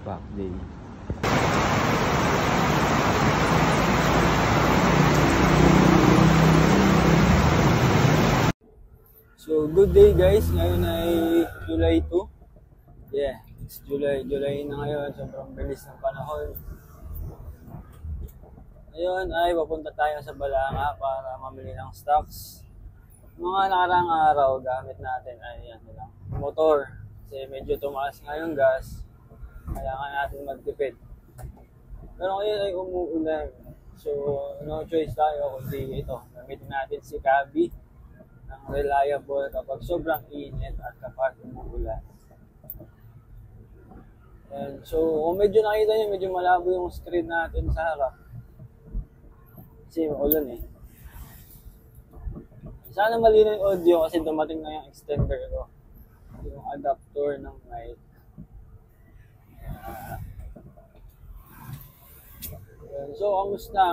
back day. So, good day guys. Ngayon ay July 2. Yeah, it's July na ngayon. Sobrang bilis ng panahon. Ngayon ay papunta tayo sa Balanga para mamili ng stocks. Mga nakaraang araw, gamit natin ay motor. Kasi medyo tumaas nga yung gas. Kailangan natin magtipid. Pero ngayon ay umuulan. So, no choice tayo kundi ito. Gamitin natin si Kabi. Ang reliable kapag sobrang init at kapag umuulan. And so, kung medyo nakita nyo, medyo malabo yung screen natin sa harap. Kasi maulan eh. Sana malinaw yung audio kasi dumating na yung extender ko. Yung adapter ng mic. So, kamusta?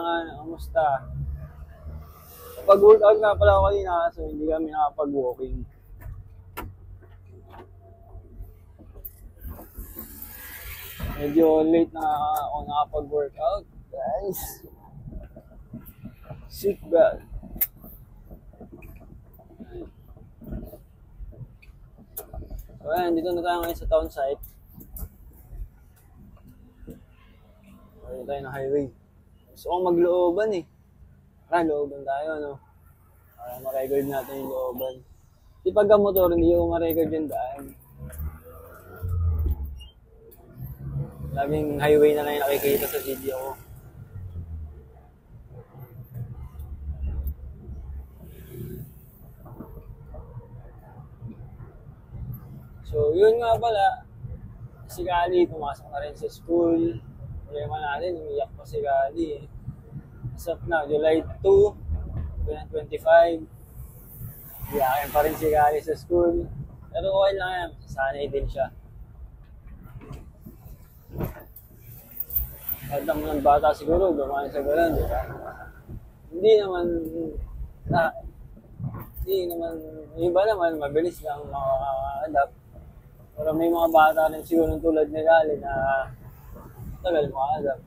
Pag-workout nga pala ako kanina, so hindi kami nakapag-walking. Medyo late na ako nakapag-workout, guys. Seatbelt. So, ayan, dito na tayo ngayon sa town site. Dito tayo na highway. Gusto kong maglooban eh. Looban tayo, no? Para ma-record natin yung looban. Di pagka motor, hindi ko ma-record yung daan. Laging highway na lang yung nakikita sa video ko. So, yun nga pala. Si Kali, pumasok na rin sa school. Problema natin, umiyak pa si Kali eh. As of now, July 2, 2025. Iyakin pa rin si Kali sa school. Pero okay lang yan. Sanay din siya. Kahit naman ng bata siguro, gumawa sa gano'n, di ba? Hindi naman, yung iba naman, mabilis lang maka-adapt. Pero may mga bata rin siguro tulad ni Kali na tagal maka-adapt.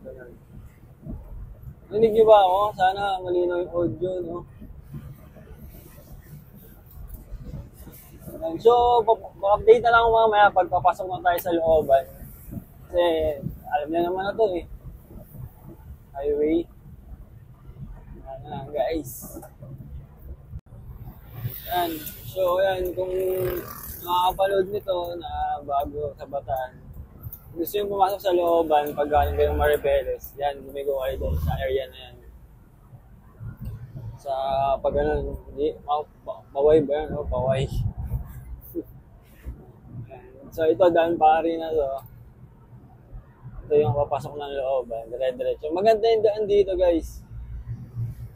Narinig niyo ba ako? Sana malinaw yung audio, no? So, update na lang ako mamaya pagpapasok na tayo sa looban. Kasi, alam niyo naman na to eh. Highway. Yan, guys. Yan. So, yan. Kung nakakapanood nito na bago sa Bataan, gusto yung pumasok sa looban pag galing kayong Maribeles, yan, gumigo kayo doon sa area na yan. Sa pag ano, Paway ba yan? O, Paway. So ito, daan pari na to. Ito yung papasok ng looban, dire-diretso. Maganda yung daan dito guys.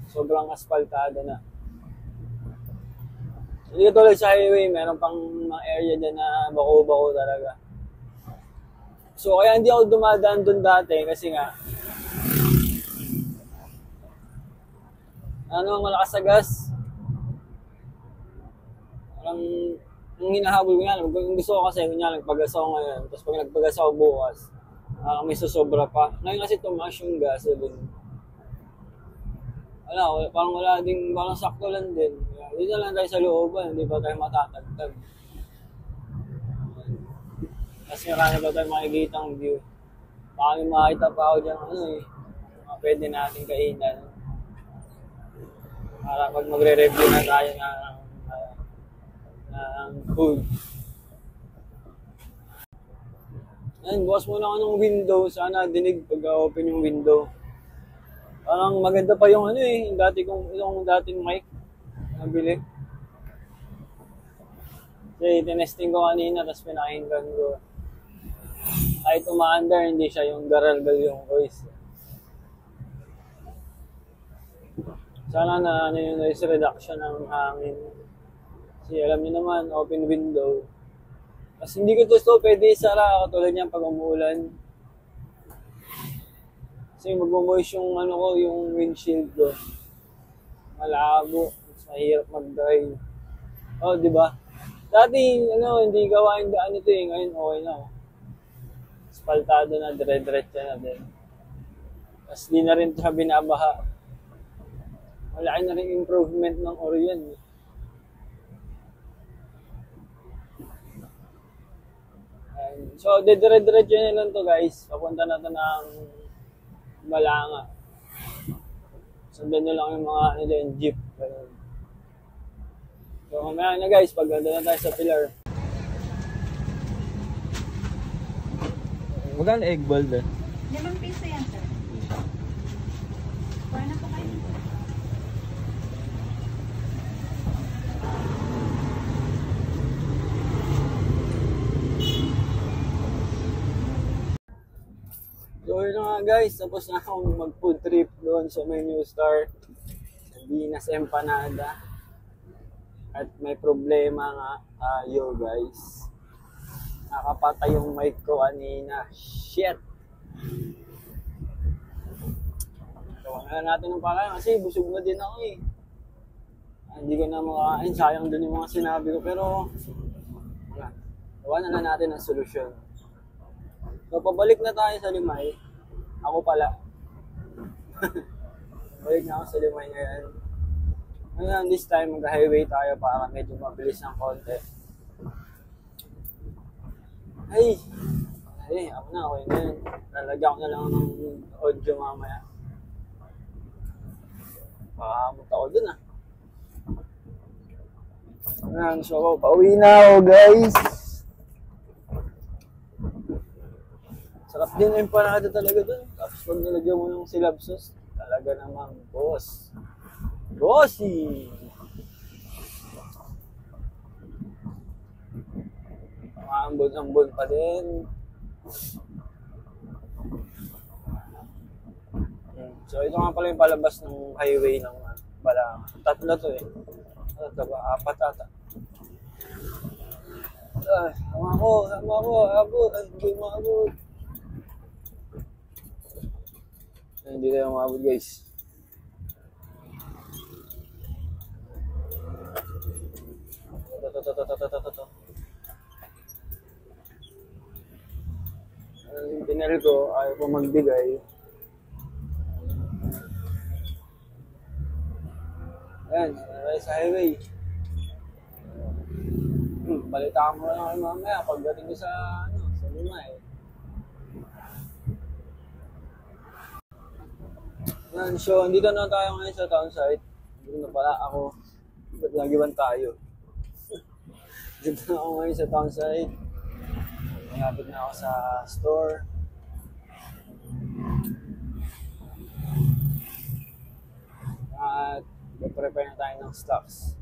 Sobrang aspaltado na. Hindi ka tulad sa highway, meron pang mga area dyan na bako-bako talaga. So, kaya hindi ako dumadaan doon dati kasi nga malakas sa gas. Parang yung hinahabol ko nga, kung gusto ko kasi, kunyari, nagpagas ako ngayon, tapos pag nagpagas ako bukas, may susobra pa. Ngayon kasi tumaas yung gas, doon. Parang sakto lang din. Dito lang tayo sa looban, hindi pa tayo matatagtag. Kasi marami pa tayo makikita ang view. Baka may makita pa ako dyan mga pwede natin kainan. Para pag magre-review na tayo ng food. Ayan, bukas muna ako ng window. Sana dinig pag-open yung window. Parang maganda pa yung yung dating mic. Nabili. Kasi tinesting ko kanina, tapos pinakinggan ko. Kahit umaandar, hindi siya yung garalgal yung voice. Sana na yung noise reduction ng hangin. Kasi alam niyo naman, open window. Kasi hindi ko gusto pwede isara katulad niyan pag umuulan. Kasi magmo-moist yung yung windshield ko. Malabo, mahirap mag-drive. Oh, di ba? Dati, hindi gawain daan ito ngayon okay na. Aspaltado na, dire-diretso na din. Tapos di na rin siya binabaha. Malaki na rin improvement ng Orion. So, dire-diretso na lang to guys. Papunta na to ng Balanga. Sundan nyo lang yung mga ano yung jeep. Ganun. So, mamaya na guys, pag ganda na tayo sa Pilar. Magkano egg ball doon? 5 piso yan, sir. Kuha na po kayo. So yun na nga guys, tapos na akong mag-food trip doon sa may New Star sa Dinas Empanada. At may problema nga tayo guys. Nakapatay yung mic ko kanina. Shit! Gawa na natin ng pakain kasi busog na din ako eh. Hindi ko na makakain, sayang dun yung mga sinabi ko pero wala. Gawa na lang natin ang solusyon. So, pabalik na tayo sa Limay. Ako pala. Balik na ako sa Limay ngayon. Ngayon, this time, mag-highway tayo para medyo mabilis ng konti. Ay, ako na, okay na yun. Lalagyan ko na lang ng audio mamaya. Pakamot ako dun ah. Ayan, so, pauwi na ako guys. Sarap din yung empanada talaga dun. Tapos pag nilagyan mo ng silab sauce, talaga namang boss. Bossy! Mga ambon-ambon pa din. So ito nga pala yung palabas ng highway ng Balanga. Tatlo to eh. Tatlo ba? 4 ata. Sama ko, abot. Hindi maabot. Hindi tayo maabot guys. Ito. Yung pinel ko, ayaw ko magbigay. Ayan, sa highway. Balitaan mo lang kayo mamaya pagdating ko sa Limay. Yan, so andito na tayo ngayon sa town site. Dito na pala ako. Ba't nagiwan tayo? Dito na ako ngayon sa town site. Malapit na ako sa store. At prepare na tayo ng stocks.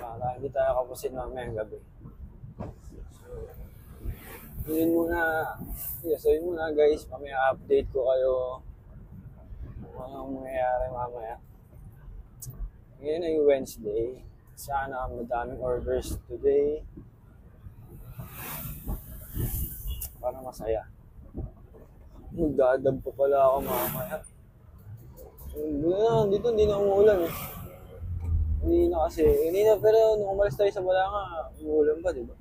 Para hindi tayo kapusin mamayang gabi. So, yun muna guys. Mamaya update ko kayo anong mangyayari mamaya. Ngayon ay Wednesday. Sana madaming orders today. Para masaya. Magdadab pa pala ako mamaya. Dito hindi na umuulan eh. Hindi na kasi. Hindi na, pero nung umalis tayo sa Balanga, umuulan pa, diba?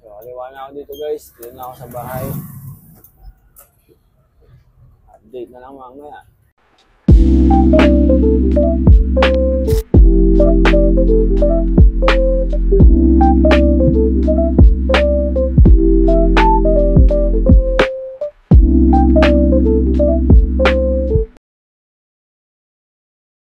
So, kaliwa na ako dito guys. Dito na ako sa bahay. Update na lang mamaya.